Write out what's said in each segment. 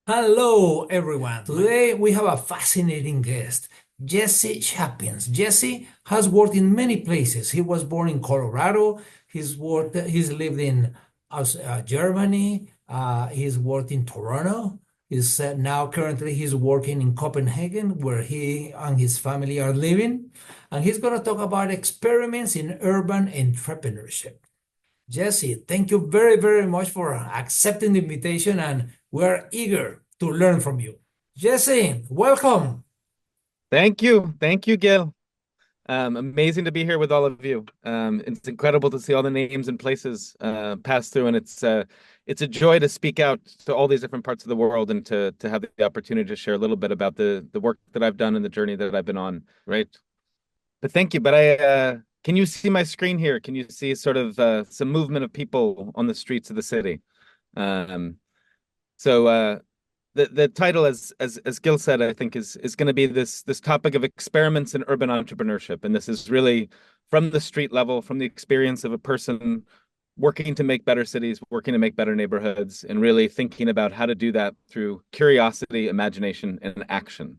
Hello, everyone. Today we have a fascinating guest, Jesse Shapins. Jesse has worked in many places. He was born in Colorado. He's lived in Germany. He's worked in Toronto. Now currently he's working in Copenhagen, where he and his family are living. And he's going to talk about experiments in urban entrepreneurship. Jesse, thank you very, very much for accepting the invitation, and we're eager to learn from you. Jesse, welcome. Thank you. Thank you, Gil. Amazing to be here with all of you. It's incredible to see all the names and places pass through, and it's a joy to speak out to all these different parts of the world and to have the opportunity to share a little bit about the work that I've done and the journey that I've been on, right? But thank you. But can you see my screen here? Can you see sort of some movement of people on the streets of the city? Um, so the title, as Gil said, I think is going to be this topic of experiments in urban entrepreneurship, and this is really from the street level, from the experience of a person working to make better cities, working to make better neighborhoods, and really thinking about how to do that through curiosity, imagination, and action.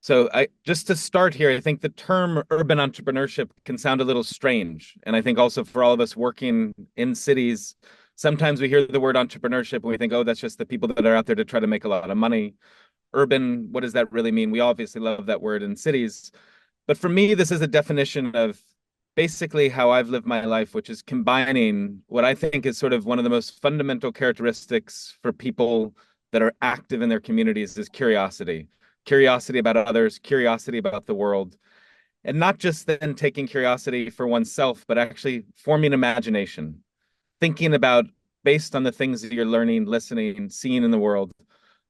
So I just to start here, I think the term urban entrepreneurship can sound a little strange. And I think also for all of us working in cities, sometimes we hear the word entrepreneurship and we think, oh, that's just the people that are out there to try to make a lot of money. Urban, what does that really mean? We obviously love that word in cities. But for me, this is a definition of basically how I've lived my life, which is combining what I think is sort of one of the most fundamental characteristics for people that are active in their communities is curiosity about others, curiosity about the world, and not just then taking curiosity for oneself, but actually forming imagination, thinking about based on the things that you're learning, listening, seeing in the world,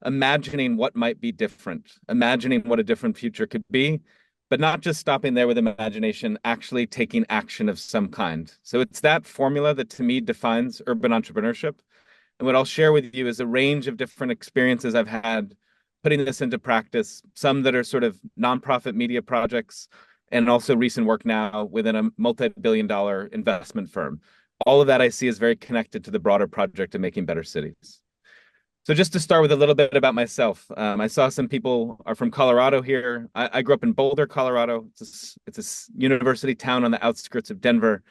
imagining what might be different, imagining what a different future could be, but not just stopping there with imagination, actually taking action of some kind. So it's that formula that to me defines urban entrepreneurship. And what I'll share with you is a range of different experiences I've had putting this into practice, some that are sort of nonprofit media projects, and also recent work now within a multi-billion-dollar investment firm. All of that I see is very connected to the broader project of making better cities. So just to start with a little bit about myself, I saw some people are from Colorado here. I grew up in Boulder, Colorado. It's a university town on the outskirts of Denver,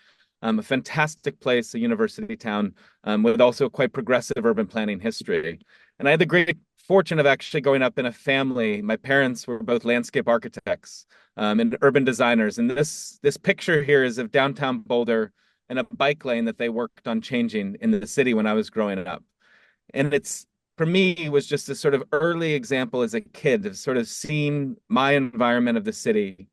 a fantastic place, a university town with also quite progressive urban planning history. And I had the great fortune of actually growing up in a family. My parents were both landscape architects and urban designers. And this picture here is of downtown Boulder and a bike lane that they worked on changing in the city when I was growing up. And it's for me was just a sort of early example as a kid of sort of seeing my environment of the city,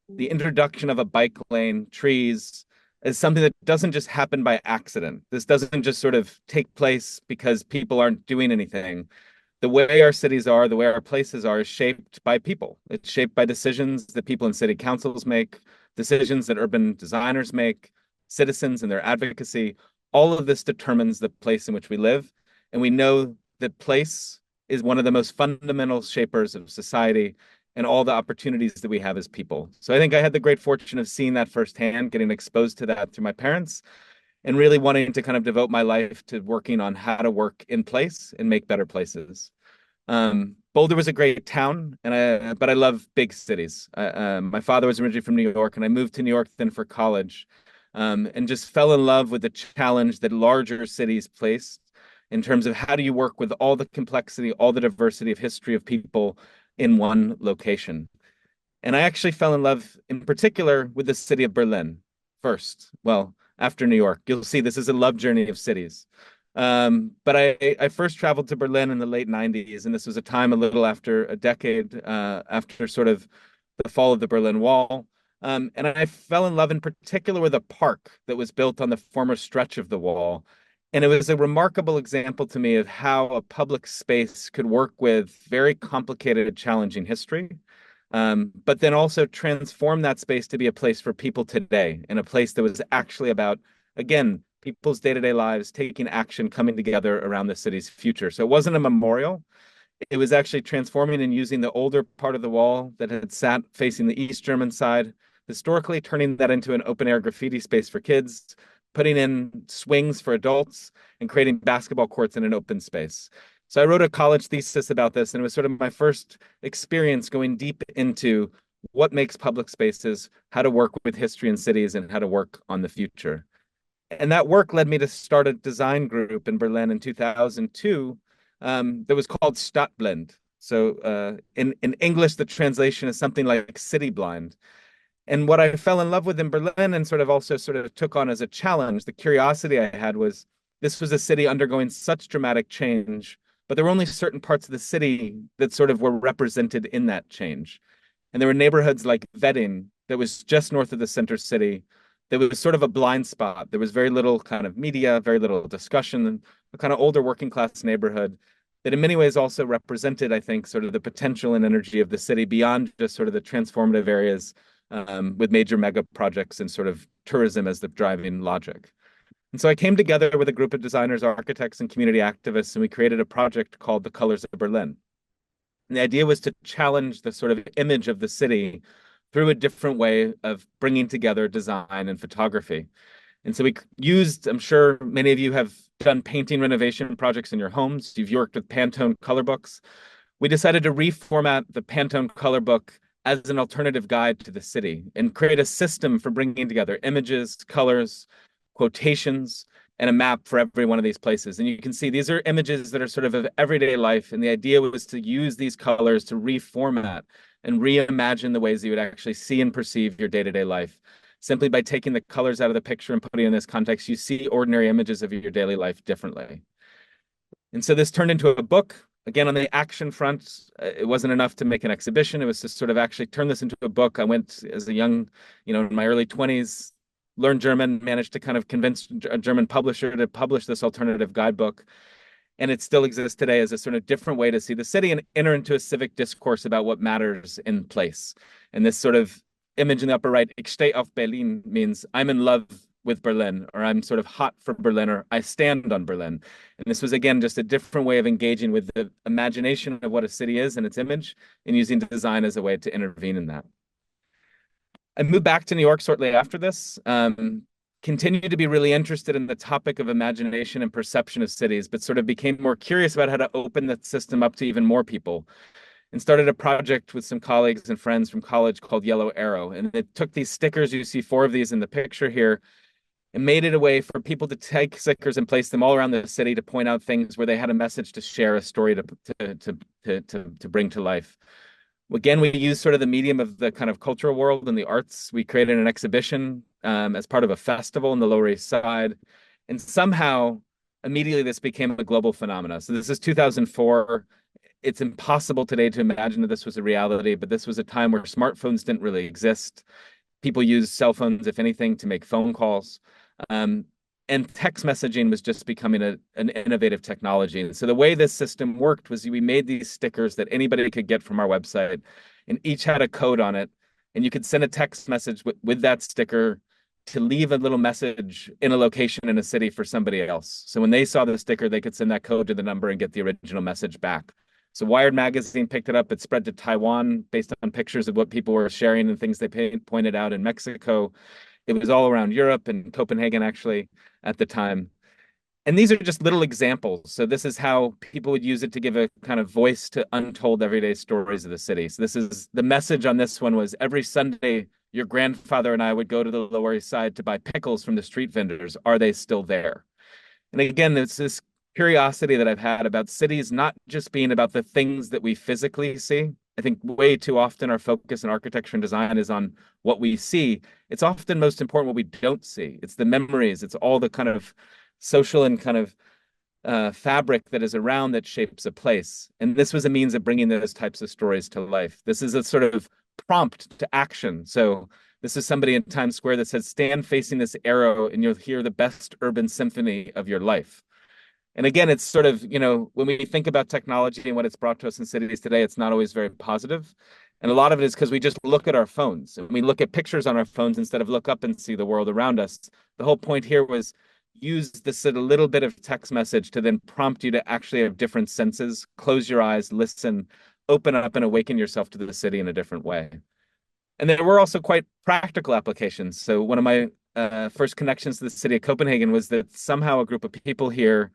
the introduction of a bike lane, trees, as something that doesn't just happen by accident. This doesn't just sort of take place because people aren't doing anything. The way our cities are, the way our places are, is shaped by people. It's shaped by decisions that people in city councils make, decisions that urban designers make, citizens and their advocacy. All of this determines the place in which we live. And we know that place is one of the most fundamental shapers of society and all the opportunities that we have as people. So I think I had the great fortune of seeing that firsthand, getting exposed to that through my parents, and really wanting to kind of devote my life to working on how to work in place and make better places. Boulder was a great town, but I love big cities. My father was originally from New York, and I moved to New York then for college, and just fell in love with the challenge that larger cities place in terms of how do you work with all the complexity, all the diversity of history of people in one location. And I actually fell in love in particular with the city of Berlin first. Well, after New York, you'll see this is a love journey of cities. But I first traveled to Berlin in the late 90s, and this was a time a little after a decade after sort of the fall of the Berlin Wall. And I fell in love in particular with a park that was built on the former stretch of the wall. And it was a remarkable example to me of how a public space could work with very complicated, challenging history, but then also transform that space to be a place for people today and a place that was actually about, again, people's day-to-day lives, taking action, coming together around the city's future. So it wasn't a memorial. It was actually transforming and using the older part of the wall that had sat facing the East German side, historically turning that into an open-air graffiti space for kids, putting in swings for adults, and creating basketball courts in an open space. So I wrote a college thesis about this, and it was sort of my first experience going deep into what makes public spaces, how to work with history in cities, and how to work on the future. And that work led me to start a design group in Berlin in 2002 that was called Stadtblind. So in English, the translation is something like city blind. And what I fell in love with in Berlin and sort of also sort of took on as a challenge, the curiosity I had was this was a city undergoing such dramatic change, but there were only certain parts of the city that sort of were represented in that change. And there were neighborhoods like Wedding that was just north of the center city. There was sort of a blind spot. There was very little kind of media, very little discussion, a kind of older working class neighborhood that in many ways also represented, I think, sort of the potential and energy of the city beyond just sort of the transformative areas with major mega projects and sort of tourism as the driving logic. And so I came together with a group of designers, architects, and community activists, and we created a project called The Colors of Berlin. And the idea was to challenge the sort of image of the city through a different way of bringing together design and photography. And so we used, I'm sure many of you have done painting renovation projects in your homes. You've worked with Pantone color books. We decided to reformat the Pantone color book as an alternative guide to the city and create a system for bringing together images, colors, quotations, and a map for every one of these places. And you can see these are images that are sort of everyday life. And the idea was to use these colors to reformat and reimagine the ways that you would actually see and perceive your day-to-day life. Simply by taking the colors out of the picture and putting it in this context, you see ordinary images of your daily life differently. And so this turned into a book. Again, on the action front, it wasn't enough to make an exhibition. It was to sort of actually turn this into a book. I went as a young, in my early 20s, learned German, managed to kind of convince a German publisher to publish this alternative guidebook. And it still exists today as a sort of different way to see the city and enter into a civic discourse about what matters in place. And this sort of image in the upper right, Ich stehe auf Berlin, means I'm in love with Berlin, or I'm sort of hot for Berlin, or I stand on Berlin. And this was, again, just a different way of engaging with the imagination of what a city is and its image, and using design as a way to intervene in that. I moved back to New York shortly after this, continued to be really interested in the topic of imagination and perception of cities, but sort of became more curious about how to open the system up to even more people, and started a project with some colleagues and friends from college called Yellow Arrow. And it took these stickers, you see 4 of these in the picture here, and made it a way for people to take stickers and place them all around the city to point out things where they had a message to share, a story to bring to life. Again, we use sort of the medium of the kind of cultural world and the arts. We created an exhibition as part of a festival in the Lower East Side. And somehow, immediately, this became a global phenomenon. So this is 2004. It's impossible today to imagine that this was a reality, but this was a time where smartphones didn't really exist. People used cell phones, if anything, to make phone calls. And text messaging was just becoming an innovative technology. And so the way this system worked was we made these stickers that anybody could get from our website, and each had a code on it. And you could send a text message with that sticker to leave a little message in a location in a city for somebody else. So when they saw the sticker, they could send that code to the number and get the original message back. So Wired magazine picked it up. It spread to Taiwan based on pictures of what people were sharing and things they pointed out in Mexico. It was all around Europe and Copenhagen, actually, at the time. And these are just little examples. So this is how people would use it to give a kind of voice to untold everyday stories of the city. So this is the message on this one was every Sunday, your grandfather and I would go to the Lower East Side to buy pickles from the street vendors. Are they still there? And again, it's this curiosity that I've had about cities not just being about the things that we physically see. I think way too often our focus in architecture and design is on what we see. It's often most important what we don't see. It's the memories. It's all the kind of social and kind of fabric that is around that shapes a place. And this was a means of bringing those types of stories to life. This is a sort of prompt to action. So this is somebody in Times Square that says, stand facing this arrow and you'll hear the best urban symphony of your life. And again, it's sort of, when we think about technology and what it's brought to us in cities today, it's not always very positive. And a lot of it is because we just look at our phones and we look at pictures on our phones instead of look up and see the world around us. The whole point here was use this a little bit of text message to then prompt you to actually have different senses, close your eyes, listen, open up and awaken yourself to the city in a different way. And there were also quite practical applications. So one of my first connections to the city of Copenhagen was that somehow a group of people here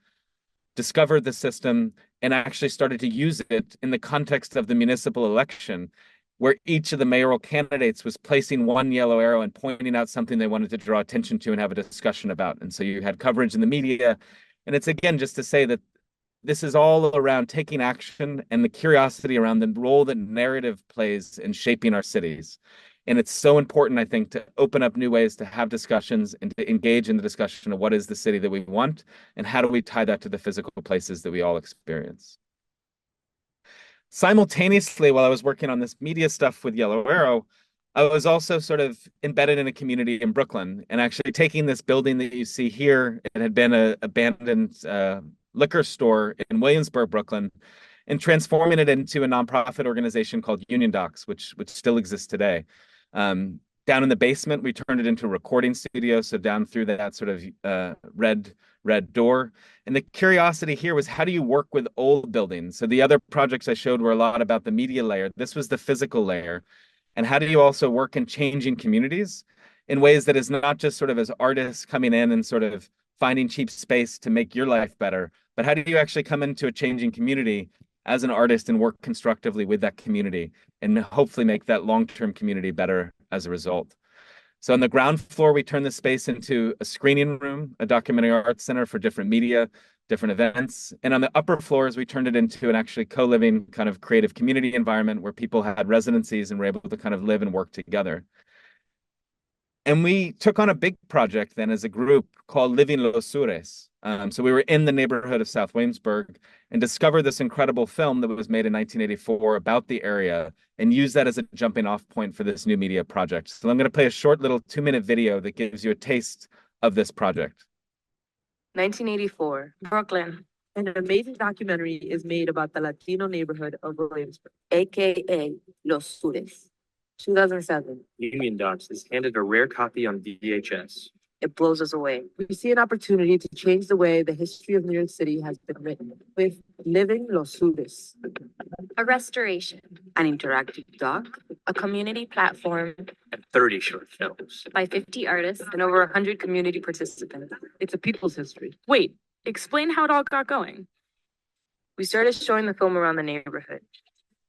discovered the system and actually started to use it in the context of the municipal election, where each of the mayoral candidates was placing one yellow arrow and pointing out something they wanted to draw attention to and have a discussion about. And so you had coverage in the media. And it's, again, just to say that this is all around taking action and the curiosity around the role that narrative plays in shaping our cities. And it's so important, I think, to open up new ways to have discussions and to engage in the discussion of what is the city that we want and how do we tie that to the physical places that we all experience. Simultaneously, while I was working on this media stuff with Yellow Arrow, I was also sort of embedded in a community in Brooklyn and actually taking this building that you see here. It had been an abandoned liquor store in Williamsburg, Brooklyn, and transforming it into a nonprofit organization called Union Docs, which still exists today. Down in the basement, we turned it into a recording studio, so down through that sort of red door. And the curiosity here was, how do you work with old buildings? So the other projects I showed were a lot about the media layer. This was the physical layer. And how do you also work in changing communities in ways that is not just sort of as artists coming in and sort of finding cheap space to make your life better, but how do you actually come into a changing community as an artist and work constructively with that community and hopefully make that long-term community better as a result? So on the ground floor, we turned the space into a screening room, a documentary arts center for different media, different events. And on the upper floors, we turned it into an actually co-living kind of creative community environment where people had residencies and were able to kind of live and work together. And we took on a big project then as a group called Living Los Sures. So we were in the neighborhood of South Williamsburg and discovered this incredible film that was made in 1984 about the area and used that as a jumping off point for this new media project. So I'm going to play a short little 2-minute video that gives you a taste of this project. 1984, Brooklyn. An amazing documentary is made about the Latino neighborhood of Williamsburg, aka Los Sures. 2007. Union Docs is handed a rare copy on VHS. It blows us away. We see an opportunity to change the way the history of New York City has been written with Living Los Sures, a restoration, an interactive doc, a community platform, And 30 short films. by 50 artists. and over 100 community participants. It's a people's history. Wait, explain how it all got going. We started showing the film around the neighborhood.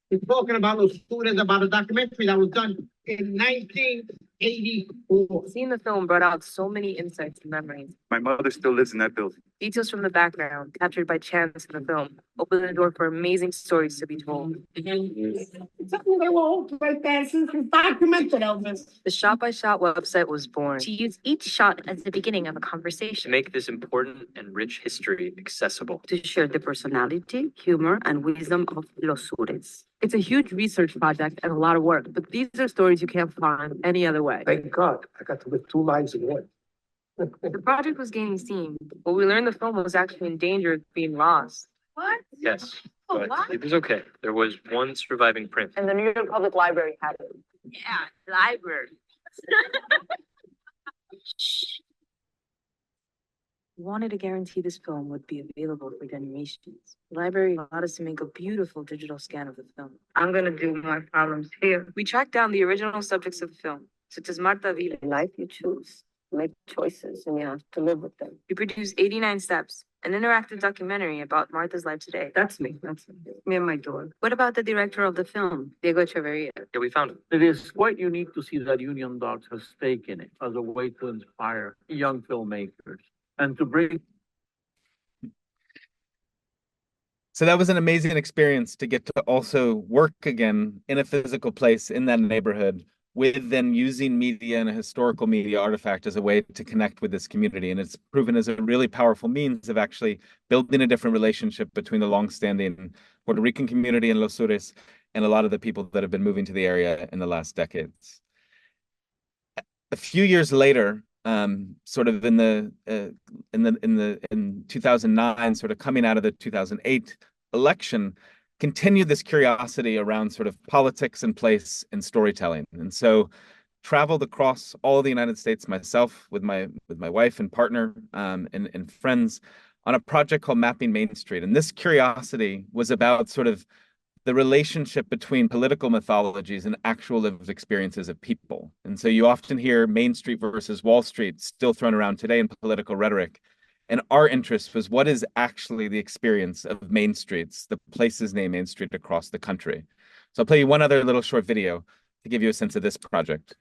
He's talking about Los Sures, about a documentary that was done in 1984. Seeing the film brought out so many insights and memories. My mother still lives in that building. Details from the background, captured by chance in the film, open the door for amazing stories to be told. Something they were right there since it's documented, Elvis. The Shot by Shot website was born. To use each shot as the beginning of a To conversation. make this important and rich history accessible. To share the personality, humor, and wisdom of Los Sures. It's a huge research project and a lot of work, but these are stories you can't find any other way. Thank God, I got to live 2 lives in one. The project was gaining steam, but we learned the film was actually in danger of being lost. What? Yes, Oh, but what? it was okay. There was one surviving print. And the New York Public Library had it. Yeah, library. We wanted to guarantee this film would be available for generations. The library allowed us to make a beautiful digital scan of the film. I'm gonna do my problems here. We tracked down the original subjects of the film, such as Marta Vila. Life you choose, make choices, and you have to live with them. We produced 89 Steps, an interactive documentary about Martha's life today. That's me. Me and my dog. What about the director of the film, Diego Echeverria? Yeah, we found it. It is quite unique to see that Union Docs has stake in it as a way to inspire young filmmakers and to bring. So that was an amazing experience to get to also work again in a physical place in that neighborhood, with then using media and a historical media artifact as a way to connect with this community. And it's proven as a really powerful means of actually building a different relationship between the longstanding Puerto Rican community in Los Sures and a lot of the people that have been moving to the area in the last decades. A few years later, sort of in 2009, sort of coming out of the 2008 election, continued this curiosity around sort of politics and place and storytelling. And so traveled across all the United States myself with my wife and partner and friends on a project called Mapping Main Street. And this curiosity was about sort of the relationship between political mythologies and actual lived experiences of people. And so you often hear Main Street versus Wall Street still thrown around today in political rhetoric. And our interest was what is actually the experience of main streets, the places named Main Street across the country. So I'll play you one other little short video to give you a sense of this project.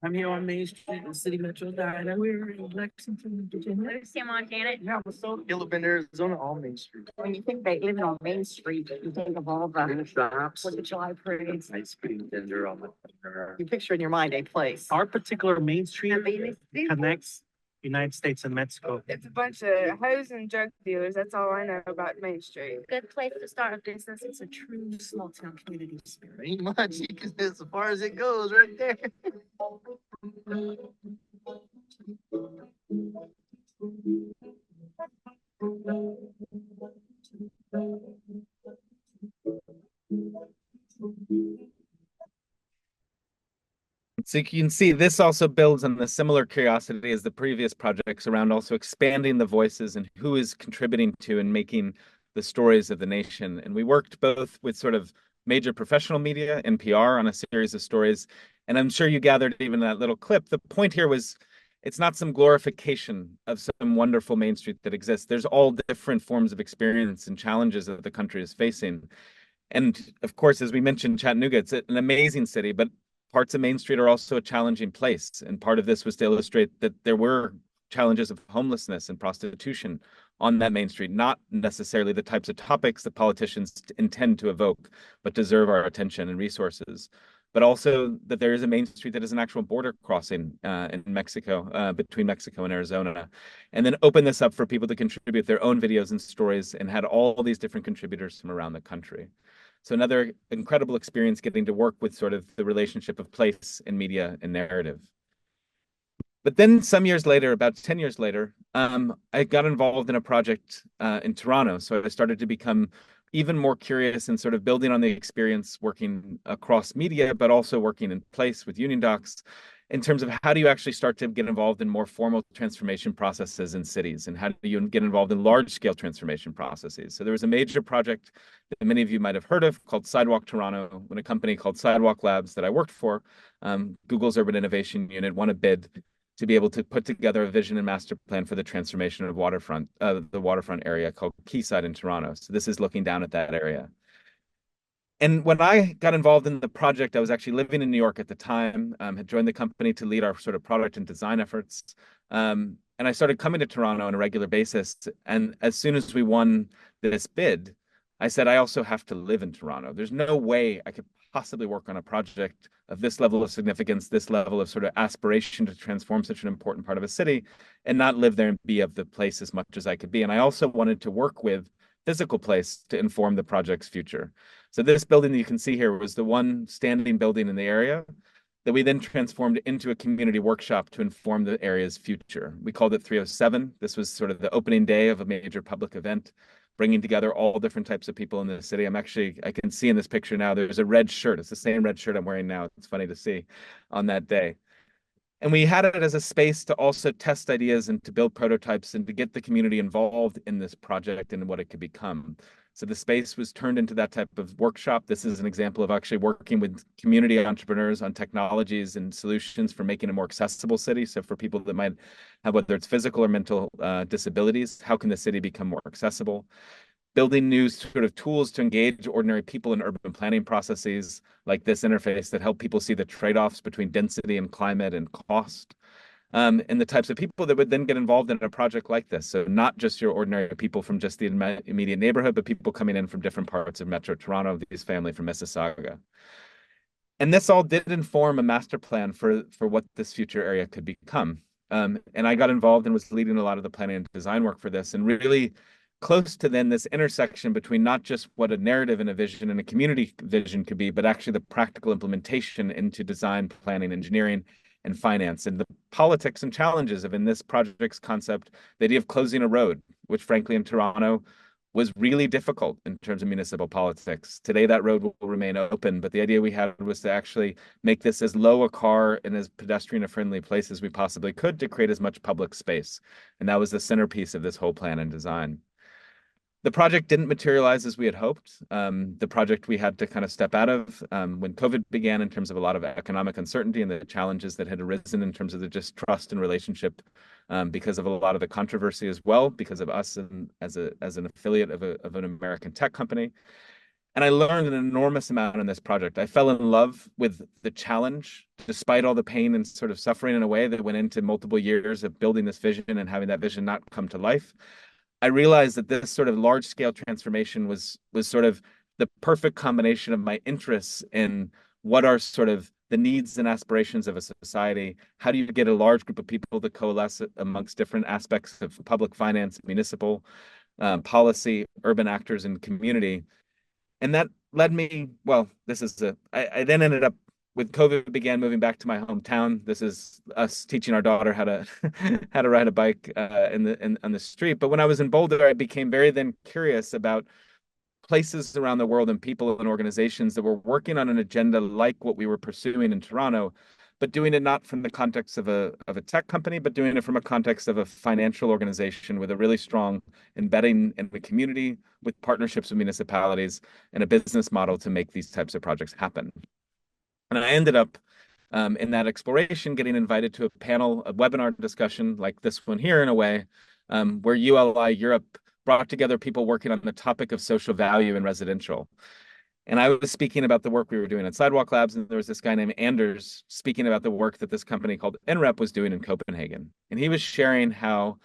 I'm here on Main Street in City Metro Diner. We're in Lexington, Virginia. Sam Montana. Yeah, we're so ill in Arizona on Main Street. When you think they live on Main Street, you think of all the Shops. Fourth of July parades. Ice cream vendor on the. You picture in your mind a place. Our particular Main Street connects United States and Mexico. It's a bunch of hoes and drug dealers. That's all I know about Main Street. Good place to start a business. It's a true small town community spirit. Ain't much, because as far as it goes right there. So you can see this also builds on the similar curiosity as the previous projects around also expanding the voices and who is contributing to and making the stories of the nation. And we worked both with sort of major professional media, NPR, on a series of stories. And I'm sure you gathered even that little clip. The point here was it's not some glorification of some wonderful Main Street that exists. There's all different forms of experience and challenges that the country is facing. And of course, as we mentioned, Chattanooga, it's an amazing city, but parts of Main Street are also a challenging place. And part of this was to illustrate that there were challenges of homelessness and prostitution on that Main Street, not necessarily the types of topics that politicians intend to evoke, but deserve our attention and resources. But also that there is a Main Street that is an actual border crossing in Mexico, between Mexico and Arizona. And then open this up for people to contribute their own videos and stories, and had all these different contributors from around the country. So another incredible experience getting to work with sort of the relationship of place and media and narrative. But then some years later, about 10 years later, I got involved in a project in Toronto. So I started to become even more curious and sort of building on the experience working across media, but also working in place with union docs in terms of how do you actually start to get involved in more formal transformation processes in cities, and how do you get involved in large-scale transformation processes. So there was a major project that many of you might have heard of called Sidewalk Toronto, when a company called Sidewalk Labs that I worked for, Google's Urban Innovation Unit, won a bid to be able to put together a vision and master plan for the transformation of the waterfront area called Quayside in Toronto. So this is looking down at that area. And when I got involved in the project, I was actually living in New York at the time, had joined the company to lead our sort of product and design efforts. And I started coming to Toronto on a regular basis. And as soon as we won this bid, I said, I also have to live in Toronto. There's no way I could possibly work on a project of this level of significance, this level of sort of aspiration to transform such an important part of a city, and not live there and be of the place as much as I could be. And I also wanted to work with physical place to inform the project's future. So this building that you can see here was the one standing building in the area that we then transformed into a community workshop to inform the area's future. We called it 307. This was sort of the opening day of a major public event, bringing together all different types of people in the city. I can see in this picture now, there's a red shirt. It's the same red shirt I'm wearing now. It's funny to see on that day. And we had it as a space to also test ideas and to build prototypes and to get the community involved in this project and what it could become. So the space was turned into that type of workshop. This is an example of actually working with community entrepreneurs on technologies and solutions for making a more accessible city. So for people that might have, whether it's physical or mental disabilities, how can the city become more accessible? Building new sort of tools to engage ordinary people in urban planning processes like this interface that help people see the trade-offs between density and climate and cost. And the types of people that would then get involved in a project like this. So not just your ordinary people from just the immediate neighborhood, but people coming in from different parts of Metro Toronto, these family from Mississauga. And this all did inform a master plan for what this future area could become. And I got involved and was leading a lot of the planning and design work for this, and really close to then this intersection between not just what a narrative and a vision and a community vision could be, but actually the practical implementation into design, planning, engineering, and finance, and the politics and challenges of, in this project's concept, the idea of closing a road, which frankly in Toronto was really difficult in terms of municipal politics. Today, that road will remain open, but the idea we had was to actually make this as low a car and as pedestrian a friendly place as we possibly could to create as much public space. And that was the centerpiece of this whole plan and design. The project didn't materialize as we had hoped. The project we had to kind of step out of when COVID began, in terms of a lot of economic uncertainty and the challenges that had arisen in terms of the just trust and relationship, because of a lot of the controversy as well, because of us and as an affiliate of an American tech company. And I learned an enormous amount in this project. I fell in love with the challenge, despite all the pain and sort of suffering in a way that went into multiple years of building this vision and having that vision not come to life. I realized that this sort of large scale transformation was sort of the perfect combination of my interests in what are sort of the needs and aspirations of a society. How do you get a large group of people to coalesce amongst different aspects of public finance, municipal policy, urban actors, and community? And that led me, well, I then ended up, with COVID began, moving back to my hometown. This is us teaching our daughter how to how to ride a bike on the street. But when I was in Boulder, I became very then curious about places around the world and people and organizations that were working on an agenda like what we were pursuing in Toronto, but doing it not from the context of a tech company, but doing it from a context of a financial organization with a really strong embedding in the community, with partnerships with municipalities and a business model to make these types of projects happen. And I ended up in that exploration getting invited to a panel, a webinar discussion like this one here in a way, where ULI Europe brought together people working on the topic of social value in residential. And I was speaking about the work we were doing at Sidewalk Labs, and there was this guy named Anders speaking about the work that this company called NREP was doing in Copenhagen. And he was sharing how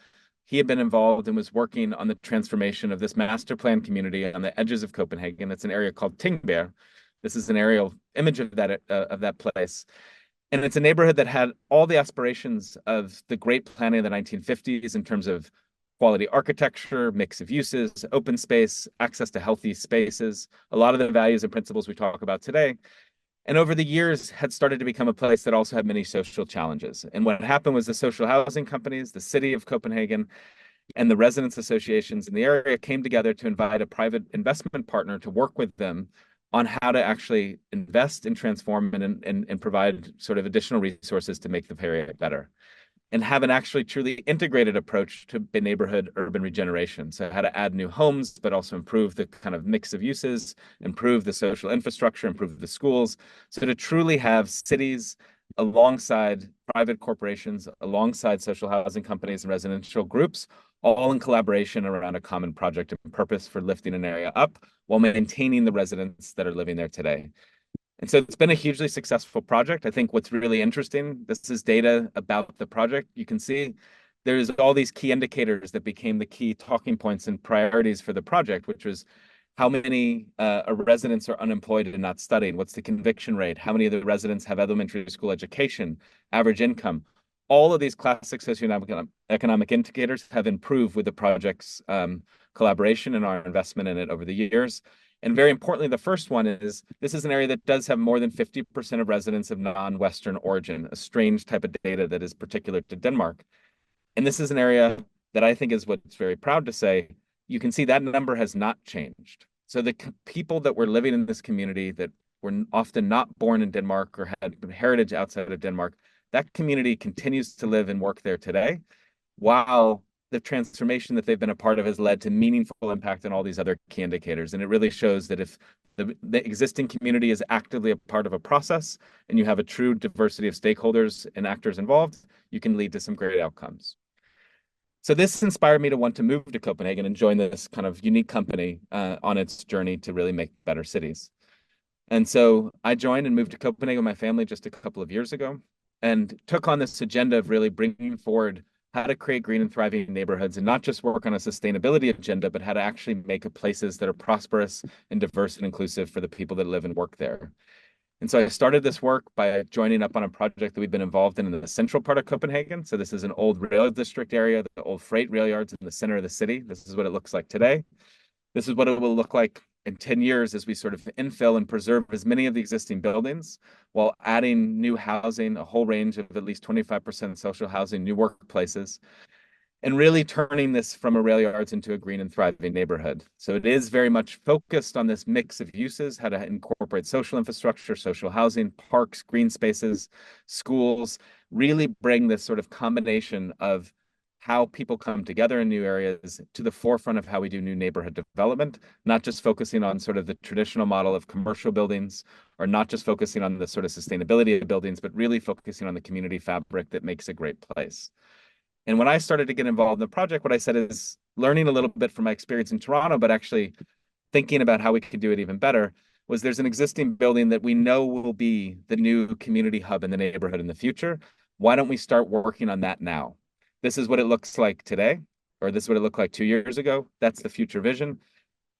he had been involved and was working on the transformation of this master plan community on the edges of Copenhagen. It's an area called Tingbjerg. This is an aerial image of that place. And it's a neighborhood that had all the aspirations of the great planning of the 1950s in terms of quality architecture, mix of uses, open space, access to healthy spaces, a lot of the values and principles we talk about today. And over the years had started to become a place that also had many social challenges. And what happened was the social housing companies, the city of Copenhagen, and the residents associations in the area came together to invite a private investment partner to work with them on how to actually invest and transform and provide sort of additional resources to make the area better, and have an actually truly integrated approach to neighborhood urban regeneration. So how to add new homes, but also improve the kind of mix of uses, improve the social infrastructure, improve the schools. So to truly have cities alongside private corporations, alongside social housing companies and residential groups, all in collaboration around a common project and purpose for lifting an area up while maintaining the residents that are living there today. And so it's been a hugely successful project. I think what's really interesting, this is data about the project. You can see there's all these key indicators that became the key talking points and priorities for the project, which was how many residents are unemployed and not studying? What's the conviction rate? How many of the residents have elementary school education, average income? All of these classic socioeconomic indicators have improved with the project's collaboration and our investment in it over the years. And very importantly, the first one is this is an area that does have more than 50% of residents of non-Western origin, a strange type of data that is particular to Denmark. And this is an area that I think is what's very proud to say, you can see that number has not changed. So the people that were living in this community that were often not born in Denmark or had heritage outside of Denmark, that community continues to live and work there today, while the transformation that they've been a part of has led to meaningful impact on all these other key indicators. And it really shows that if the existing community is actively a part of a process and you have a true diversity of stakeholders and actors involved, you can lead to some great outcomes. So this inspired me to want to move to Copenhagen and join this kind of unique company on its journey to really make better cities. And so I joined and moved to Copenhagen with my family just a couple of years ago, and took on this agenda of really bringing forward how to create green and thriving neighborhoods and not just work on a sustainability agenda, but how to actually make places that are prosperous and diverse and inclusive for the people that live and work there. And so I started this work by joining up on a project that we've been involved in the central part of Copenhagen. So this is an old rail district area, the old freight rail yards in the center of the city. This is what it looks like today. This is what it will look like in 10 years as we sort of infill and preserve as many of the existing buildings while adding new housing, a whole range of at least 25% social housing, new workplaces, and really turning this from a rail yards into a green and thriving neighborhood. So it is very much focused on this mix of uses, how to incorporate social infrastructure, social housing, parks, green spaces, schools, really bring this sort of combination of how people come together in new areas to the forefront of how we do new neighborhood development, not just focusing on sort of the traditional model of commercial buildings, or not just focusing on the sort of sustainability of buildings, but really focusing on the community fabric that makes a great place. And when I started to get involved in the project, what I said is learning a little bit from my experience in Toronto, but actually thinking about how we could do it even better, was there's an existing building that we know will be the new community hub in the neighborhood in the future. Why don't we start working on that now? This is what it looks like today, or this is what it looked like 2 years ago. That's the future vision.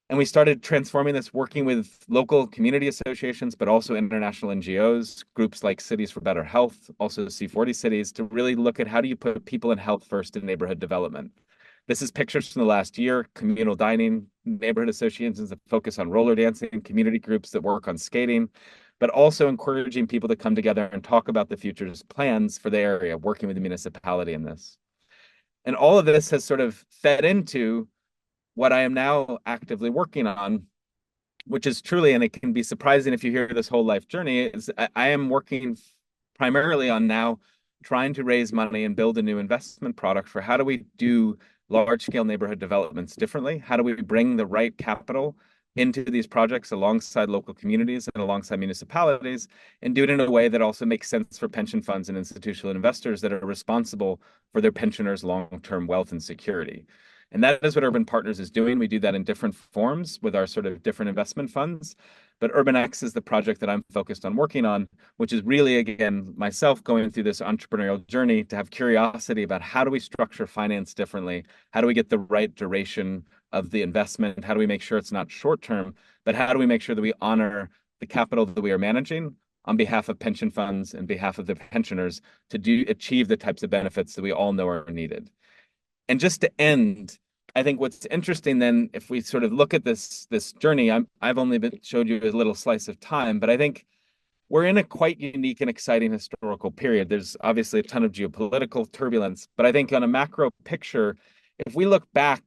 And we started transforming this, working with local community associations, but also international NGOs, groups like Cities for Better Health, also C40 cities, to really look at how do you put people and health first in neighborhood development. This is pictures from the last year, communal dining, neighborhood associations that focus on roller dancing, community groups that work on skating, but also encouraging people to come together and talk about the future's plans for the area, working with the municipality in this. And all of this has sort of fed into what I am now actively working on, which is truly, and it can be surprising if you hear this whole life journey, is I am working primarily on now trying to raise money and build a new investment product for how do we do large scale neighborhood developments differently? How do we bring the right capital into these projects alongside local communities and alongside municipalities, and do it in a way that also makes sense for pension funds and institutional investors that are responsible for their pensioners' long-term wealth and security. And that is what Urban Partners is doing. We do that in different forms with our sort of different investment funds. But UrbanX is the project that I'm focused on working on, which is really, again, myself going through this entrepreneurial journey to have curiosity about how do we structure finance differently? How do we get the right duration of the investment? How do we make sure it's not short term, but how do we make sure that we honor the capital that we are managing on behalf of pension funds and behalf of the pensioners to achieve the types of benefits that we all know are needed? And just to end, I think what's interesting then, if we sort of look at this journey, I've only showed you a little slice of time, but I think we're in a quite unique and exciting historical period. There's obviously a ton of geopolitical turbulence, but I think on a macro picture, if we look back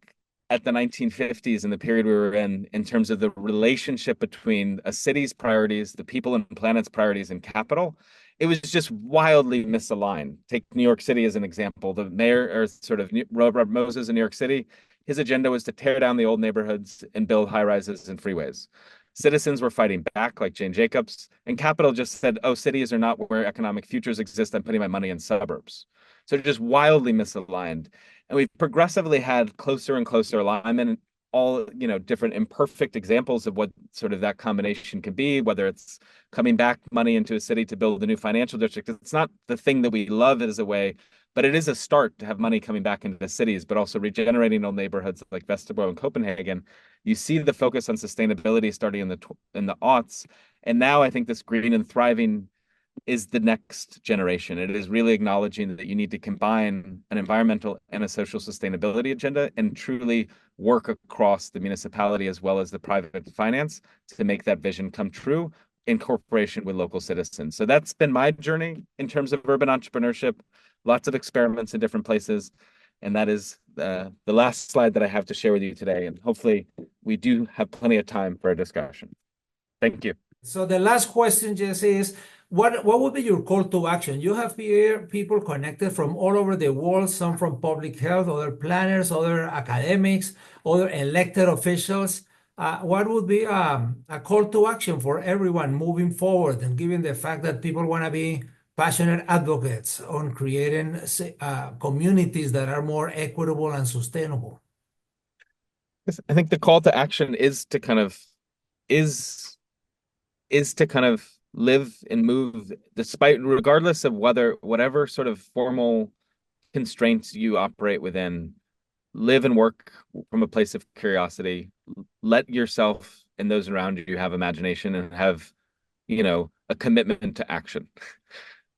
at the 1950s and the period we were in terms of the relationship between a city's priorities, the people and planet's priorities, and capital, it was just wildly misaligned. Take New York City as an example. The mayor, or sort of Robert Moses in New York City, his agenda was to tear down the old neighborhoods and build high rises and freeways. Citizens were fighting back, like Jane Jacobs, and capital just said, oh, cities are not where economic futures exist. I'm putting my money in suburbs. So just wildly misaligned. And we've progressively had closer and closer alignment, and all, different imperfect examples of what sort of that combination can be, whether it's coming back money into a city to build a new financial district. It's not the thing that we love as a way, but it is a start to have money coming back into the cities, but also regenerating old neighborhoods like Vesterbro and Copenhagen. You see the focus on sustainability starting in the aughts. And now I think this green and thriving is the next generation. It is really acknowledging that you need to combine an environmental and a social sustainability agenda and truly work across the municipality as well as the private finance to make that vision come true in cooperation with local citizens. So that's been my journey in terms of urban entrepreneurship, lots of experiments in different places. And that is the last slide that I have to share with you today. And hopefully we do have plenty of time for a discussion. Thank you. So the last question, Jesse, is what would be your call to action? You have here people connected from all over the world, some from public health, other planners, other academics, other elected officials. What would be a call to action for everyone moving forward, and given the fact that people want to be passionate advocates on creating communities that are more equitable and sustainable? I think the call to action is to kind of live and move regardless of whatever sort of formal constraints you operate within. Live and work from a place of curiosity. Let yourself and those around you have imagination and have, a commitment to action.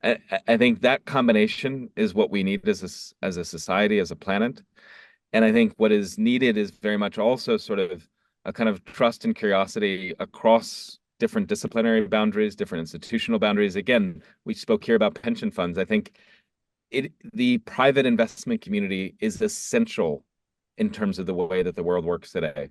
I think that combination is what we need as a society, as a planet. And I think what is needed is very much also sort of a kind of trust and curiosity across different disciplinary boundaries, different institutional boundaries. Again, we spoke here about pension funds. I think the private investment community is essential in terms of the way that the world works today.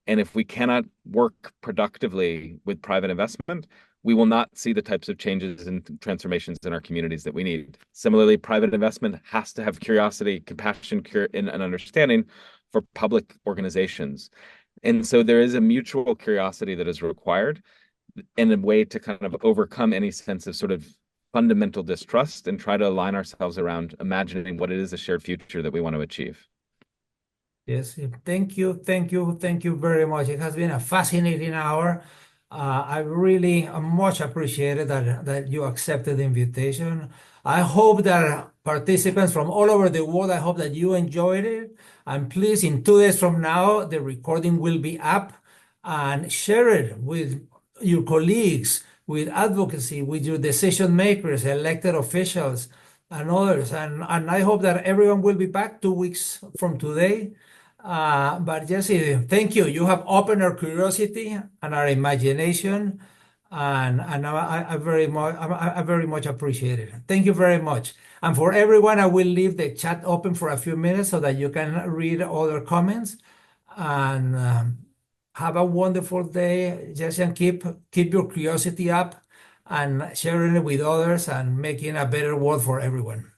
And if we cannot work productively with private investment, we will not see the types of changes and transformations in our communities that we need. Similarly, private investment has to have curiosity, compassion, and understanding for public organizations. And so there is a mutual curiosity that is required in a way to kind of overcome any sense of sort of fundamental distrust and try to align ourselves around imagining what it is a shared future that we want to achieve. Yes, thank you, thank you, thank you very much. It has been a fascinating hour. I really much appreciated that you accepted the invitation. I hope that participants from all over the world, I hope that you enjoyed it. And please, in 2 days from now, the recording will be up, and share it with your colleagues, with advocacy, with your decision makers, elected officials, and others. And I hope that everyone will be back 2 weeks from today. But Jesse, thank you. You have opened our curiosity and our imagination, and I very much appreciate it. Thank you very much. And for everyone, I will leave the chat open for a few minutes so that you can read other comments. And have a wonderful day, Jesse, and keep your curiosity up and sharing it with others and making a better world for everyone.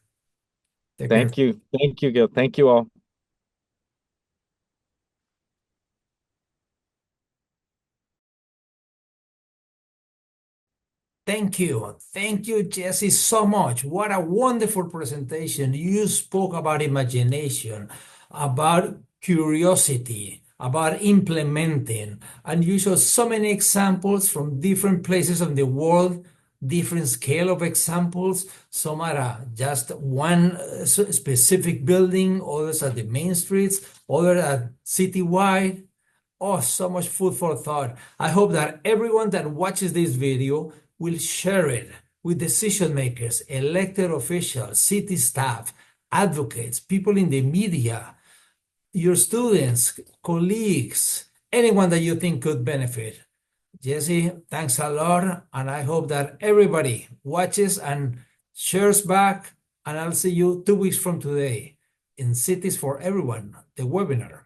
Take care. Thank you. Thank you, Gil. Thank you all. Thank you. Thank you, Jesse, so much. What a wonderful presentation. You spoke about imagination, about curiosity, about implementing, and you showed so many examples from different places of the world, different scale of examples. Some are just one specific building, others are the main streets, others are citywide. Oh, so much food for thought. I hope that everyone that watches this video will share it with decision makers, elected officials, city staff, advocates, people in the media, your students, colleagues, anyone that you think could benefit. Jesse, thanks a lot. And I hope that everybody watches and shares back. And I'll see you 2 weeks from today in Cities for Everyone, the webinar.